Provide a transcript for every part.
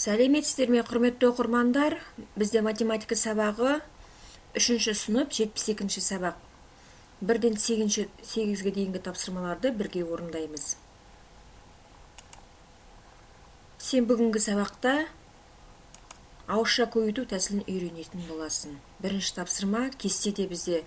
Сәлеметсіздер ме, құрметті оқырмандар? Бізде математика сабағы 3-ші сынып 72-ші сабақ. 1-ден 8-ге дейінгі тапсырмаларды бірге орындаймыз. Сен бүгінгі сабақта ауызша көбейту тәсілін үйренетін боласың. Бірінші тапсырма кестеде бізде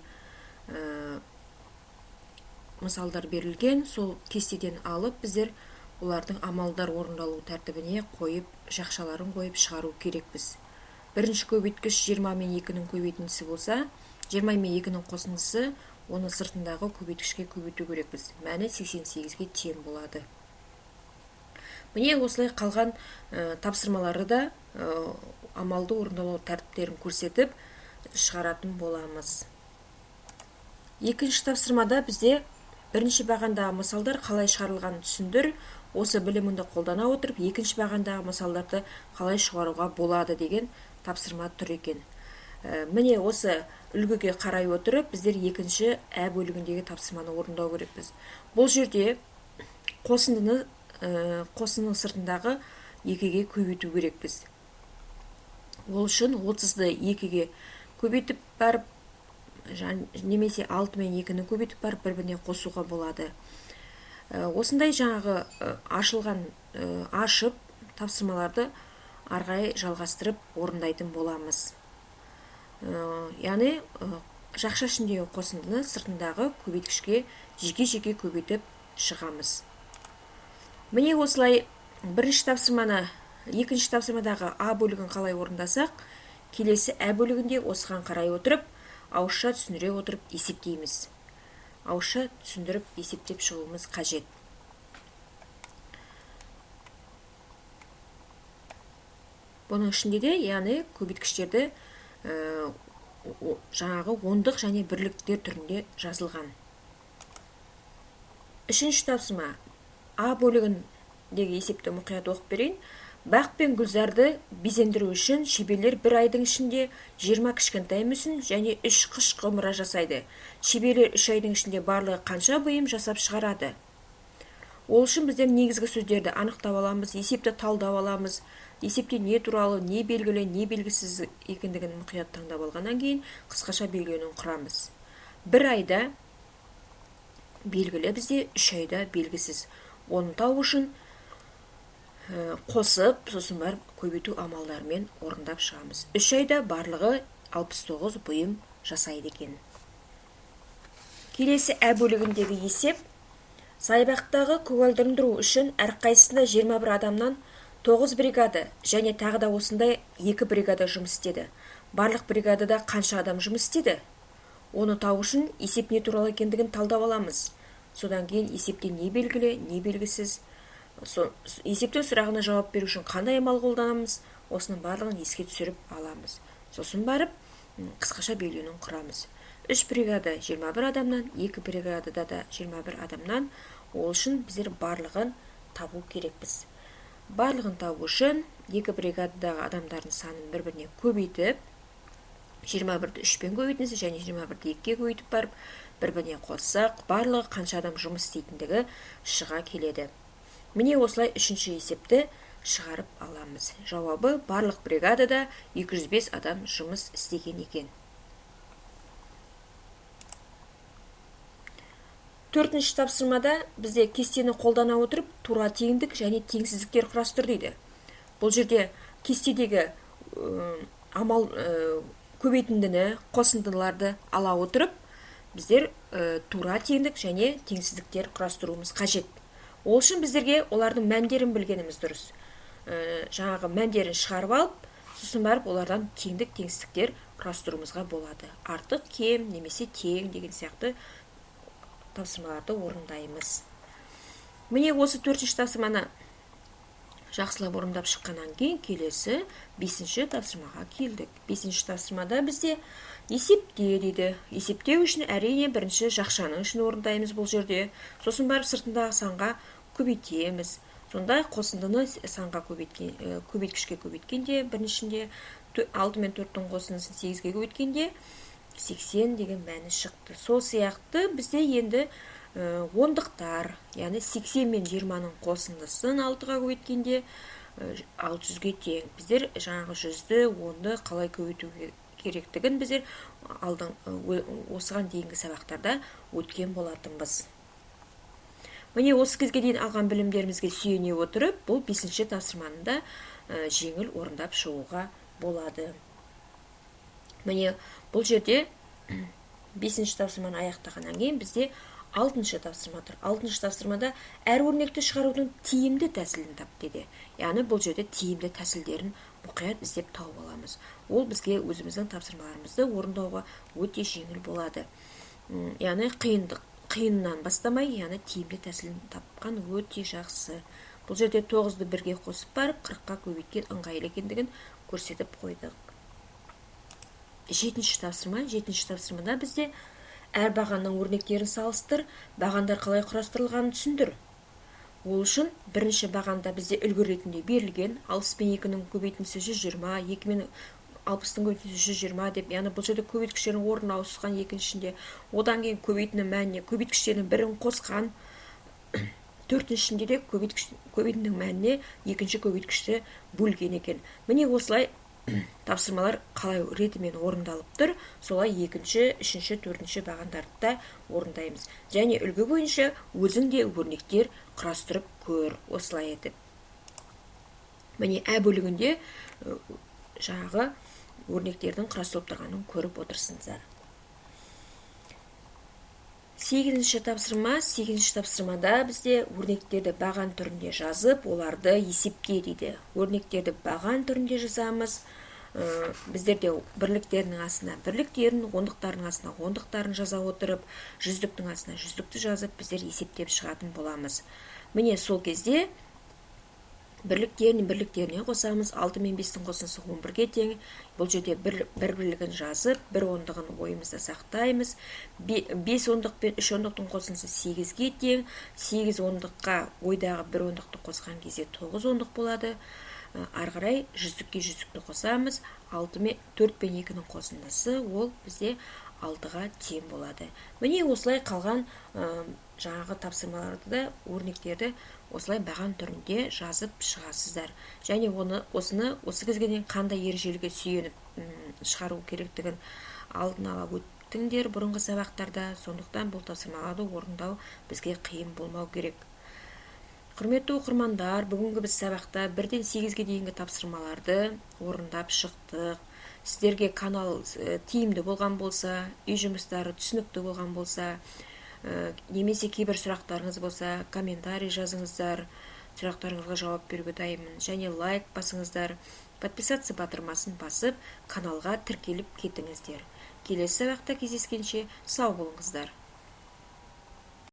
мысалдар берілген, сол кестеден алып біздер олардың амалдар орындалу тәртібіне қойып, жақшаларын қойып шығару керекпіз. Бірінші көбейткіш 20 мен 2-нің көбейтіндісі болса, 20 мен 2-нің қосындысы оны сыртындағы көбейткішке көбейту керекпіз. Мәні 88-ге тең болады. Міне осылай қалған тапсырмалары да амалды орындалу тәртіптерін көрсетіп шығаратын боламыз. Екінші тапсырмада бізде бірінші бағандағы мысалдар қалай шығарылғанын түсіндір, осы біліміңді қолдана отырып, екінші бағандағы мысалдарды қалай шығаруға болады деген тапсырма тұр екен. Міне осы үлгіге қарай отырып, біздер екінші ә бөлігіндегі тапсырманы орындау керекпіз. Бұл жерде қосынның сыртындағы 2-ге көбейту керекпіз. Ол үшін 30-ды 2-ге көбейтіп барып, немесе 6 мен 2-ні көбейтіп барып бір-біріне қосуға болады. Осындай жаңағы ашып тапсырмаларды арғай жалғастырып орындайтын боламыз. Яғни жақша ішіндегі қосындыны сыртындағы көбейткішке жеке-жеке көбейтіп шығамыз. Міне осылай бірінші тапсырманы екінші тапсырмадағы А бөлігін қалай орындасақ, келесі ә бөлігінде осыған қарай отырып, ауызша түсіндіре отырып есептейміз. Ауызша түсіндіріп есептеп шығуымыз қажет. Бұның ішінде де, яғни көбейткіштерді жаңағы ондық және бірліктер түрінде жазылған. Үшінші тапсырма А бөлігіндегі есепті мұқият оқып берейін. Бақ пен гүлзарды безендіру үшін шеберлер бір айдың ішінде 20 кішкентай мүсін және 3 қыш құмыра жасайды. Шеберлер 3 айдың ішінде барлығы қанша бұйым жасап шығарады? Ол үшін біздер негізгі сөздерді анықтап аламыз, есепті талдап аламыз. Есепте не туралы, не белгілі, не белгісіз екендігін мұқият таңдап алғаннан кейін қысқаша белгіленуін құрамыз. Бір айда белгілі, бізде 3 айда белгісіз. Оны табу үшін қосып, сосын барып көбейту амалдарымен орындап шығамыз. 3 айда барлығы 69 бұйым жасайды екен. Келесі ә бөлігіндегі есеп. Саябақтағы көгалдандыру үшін әрқайсысында 21 адамнан 9 бригада және тағы да осындай 2 бригада жұмыс істеді. Барлық бригадада қанша адам жұмыс істеді? Оны табу үшін есеп не туралы екендігін талдап аламыз. Содан кейін есепте не белгілі, не белгісіз. Есептің сұрағына жауап беру үшін қандай амал қолданамыз? Осының барлығын еске түсіріп аламыз. Сосын барып қысқаша белгіленуін құрамыз. 3 бригада 21 адамнан, 2 бригадада да 21 адамнан. Ол үшін біздер барлығын табу керекпіз. Барлығын табу үшін 2 бригададағы адамдардың санын бір-біріне көбейтіп, 21-ді 3-пен көбейтіңіз және 21-ді 2-ге көбейтіп барып, бір-біріне қоссақ, барлығы қанша адам жұмыс істейтіндігі шыға келеді. Міне осылай үшінші есепті шығарып аламыз. Жауабы барлық бригадада 205 адам жұмыс істеген екен. Төртінші тапсырмада бізде кестені қолдана отырып, тура теңдік және теңсіздіктер құрастыр дейді. Бұл жерде кестедегі амал көбейтіндіні, қосындыларды ала отырып, біздер тура теңдік және теңсіздіктер құрастыруымыз қажет. Ол үшін біздерге олардың мәндерін білгеніміз дұрыс. Жаңағы мәндерін шығарып алып, сосын барып олардан теңдік, теңсіздіктер құрастыруымызға болады. Артық, кем, немесе тең деген сияқты тапсырмаларды орындаймыз. Міне осы 4-ші тапсырманы жақсылап орындап шыққаннан кейін келесі 5-ші тапсырмаға келдік. 5-ші тапсырмада бізде есепте дейді. Есептеу үшін әрине бірінші жақшаның ішін орындаймыз бұл жерде. Сосын барып сыртындағы санға көбейтеміз. Сонда қосындыны санға көбейткішке көбейткенде, біріншінде 6 мен 4-тің қосындысын 8-ге көбейткенде 80 деген мәні шықты. Сол сияқты бізде енді ондықтар, яғни 80 мен 20-ның қосындысын 6-ға көбейткенде 600-ге тең. Біздер жаңағы 100-ді 10-ды қалай көбейту керектігін біздер осыған дейінгі сабақтарда өткен болатынбыз. Міне осы кезге дейін алған білімдерімізге сүйене отырып, бұл 5-ші тапсырманы да жеңіл орындап шығуға болады. Міне бұл жерде 5-ші тапсырманы аяқтағаннан кейін бізде 6-шы тапсырма тұр. 6-шы тапсырмада әр өрнекті шығарудың тиімді тәсілін тап деді. Яғни бұл жерде тиімді тәсілдерін мұқият іздеп тауып аламыз. Ол бізге өзіміздің тапсырмаларымызды орындауға өте жеңіл болады. Яғни қиыннан бастамай, яғни тиімді тәсілін тапқан өте жақсы. Бұл жерде 9-ды 1-ге қосып барып, 40-қа көбейткен ыңғайлы екендігін көрсетіп қойдық. 7-ші тапсырмада бізде әр бағанның өрнектерін салыстыр, бағандар қалай құрастырылғанын түсіндір. Ол үшін бірінші бағанда бізде үлгі ретінде берілген 60 пен 2-ның көбейтіндісі 120, 2 мен 60-тың көбейтіндісі 120 деп, яғни бұл жерде көбейткіштердің орнын ауысқан екіншінде, одан кейін көбейтінің мәніне көбейткіштердің бірін қосқан, төртіншінде де көбейтінің мәніне екінші көбейткішті бөлген екен. Міне осылай тапсырмалар қалай ретімен орындалып тұр, солай 2-ші, 3-ші, 4-ші бағандарды да орындаймыз. Және үлгі бойынша өзің де өрнектер құрастырып көр, осылай етіп. Міне ә бөлігінде жаңағы өрнектердің құрастырылып тұрғанын көріп отырсыңыздар. 8-ші тапсырмада бізде өрнектерді баған түрінде жазып, оларды есепке дейді. Өрнектерді баған түрінде жазамыз. Біздерде бірліктерінің астына бірліктерін, ондықтардың астына ондықтарын жаза отырып, жүздіктің астына жүздікті жазып, біздер есептеп шығатын боламыз. Міне сол кезде бірліктеріне қосамыз. 6 мен 5-тің қосындысы 11-ге тең. Бұл жерде бір бірлігін жазып, бір ондығын ойымызда сақтаймыз. 5 ондық пен 3 ондықтың қосындысы 8-ге тең. 8 ондыққа ойдағы бір ондықты қосқан кезде 9 ондық болады. Арғарай жүздікке жүздікті қосамыз. 4 пен 2-ның қосындысы ол бізде 6-ға тең болады. Міне осылай қалған жаңағы тапсырмаларды да өрнектерді осылай баған түрінде жазып шығасыздар. Және осы кезге дейін қандай ережелерге сүйеніп шығару керектігін алдын ала өттіңдер бұрынғы сабақтарда. Сондықтан бұл тапсырмаларды орындау бізге қиын болмау керек. Құрметті оқырмандар, бүгінгі біз сабақта 1-ден 8-ге дейінгі тапсырмаларды орындап шықтық. Сіздерге канал тиімді болған болса, үй жұмыстары түсінікті болған болса, немесе кейбір сұрақтарыңыз болса, комментарий жазыңыздар, сұрақтарыңызға жауап беруге дайынмын. Және лайк басыңыздар, подписаться батырмасын басып, каналға тіркеліп кетіңіздер. Келесі сабақта кездескенше сау болыңыздар.